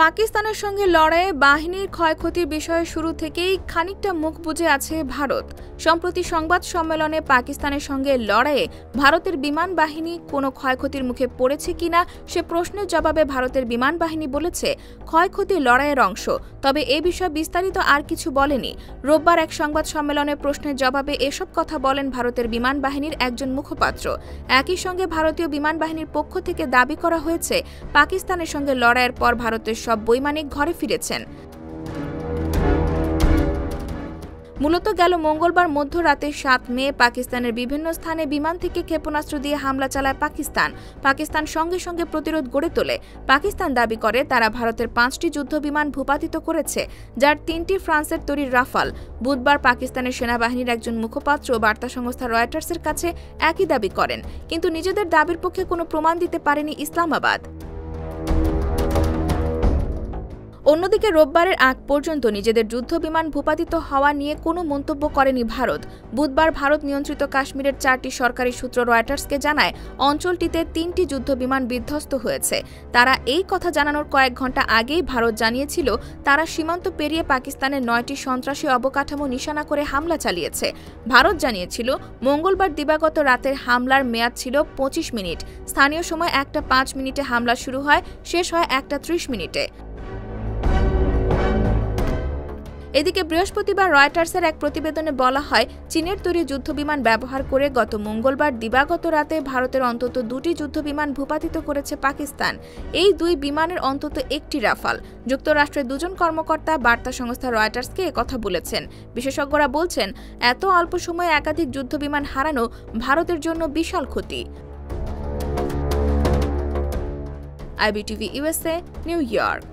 পাকিস্তানের সঙ্গে লড়াইয়ে বাহিনীর ক্ষয়ক্ষতির বিষয়ে শুরু থেকেই খানিকটা মুখ বুজে আছে ভারত। সম্প্রতি সংবাদ সম্মেলনে পাকিস্তানের সঙ্গে লড়াইয়ে ভারতের বিমান বাহিনী কোনো ক্ষয়ক্ষতির মুখে পড়েছে কিনা সে প্রশ্নের জবাবে ভারতের বিমান বাহিনী বলেছে, ক্ষয়ক্ষতি লড়াইয়ের অংশ, তবে এ বিষয়ে বিস্তারিত আর কিছু বলেনি। রোববার এক সংবাদ সম্মেলনে প্রশ্নের জবাবে এসব কথা বলেন ভারতের বিমান বাহিনীর একজন মুখপাত্র। একই সঙ্গে ভারতীয় বিমান বাহিনীর পক্ষ থেকে দাবি করা হয়েছে, পাকিস্তানের সঙ্গে লড়াইয়ের পর ভারতের সব বৈমানিক ঘরে ফিরেছেন। মূলত গেল মঙ্গলবার মধ্যরাতে 7 মে পাকিস্তানের বিভিন্ন স্থানে বিমান থেকে ক্ষেপণাস্ত্র দিয়ে হামলা চালায় পাকিস্তান সঙ্গে সঙ্গে প্রতিরোধ গড়ে তোলে। পাকিস্তান দাবি করে তারা ভারতের 5টি যুদ্ধবিমান ভূপাতিত করেছে, যার 3টি ফ্রান্সের তৈরি রাফাল। বুধবার পাকিস্তানের সেনাবাহিনীর একজন মুখপাত্র বার্তা সংস্থা রয়টার্সের কাছে একই দাবি করেন, কিন্তু নিজেদের দাবির পক্ষে কোনো প্রমাণ দিতে পারেনি ইসলামাবাদ। অন্যদিকে রোববারের আগ পর্যন্ত নিজেদের যুদ্ধবিমান ভূপাতিত হওয়া নিয়ে কোনো মন্তব্য করেনি ভারত। বুধবার ভারত নিয়ন্ত্রিত কাশ্মীরের 4টি সরকারি সূত্র রয়টার্সকে জানায়, অঞ্চলটিতে 3টি যুদ্ধবিমান বিধ্বস্ত হয়েছে। তারা এই কথা জানানোর কয়েক ঘণ্টা আগেই ভারত জানিয়েছিল, তারা সীমান্ত পেরিয়ে পাকিস্তানের 9টি সন্ত্রাসী অবকাঠামো নিশানা করে হামলা চালিয়েছে। ভারত জানিয়েছিল, মঙ্গলবার দিবাগত রাতের হামলার মেয়াদ ছিল 25 মিনিট। স্থানীয় সময় 1টা 5 মিনিটে হামলা শুরু হয়, শেষ হয় 1টা 30 মিনিটে। এদিকে বৃহস্পতিবার রয়টার্সের এক প্রতিবেদনে বলা হয়, চীনের তৈরি যুদ্ধবিমান ব্যবহার করে গত মঙ্গলবার দিবাগত রাতে ভারতের অন্তত 2টি যুদ্ধবিমান ভূপাতিত করেছে পাকিস্তান। এই 2 বিমানের অন্তত 1টি রাফাল। যুক্তরাষ্ট্রের 2জন কর্মকর্তা বার্তা সংস্থা রয়টার্সকে একথা বলেছেন। বিশেষজ্ঞরা বলছেন, এত অল্প সময়ে একাধিক যুদ্ধবিমান হারানো ভারতের জন্য বিশাল ক্ষতি। IBTV USA, new York.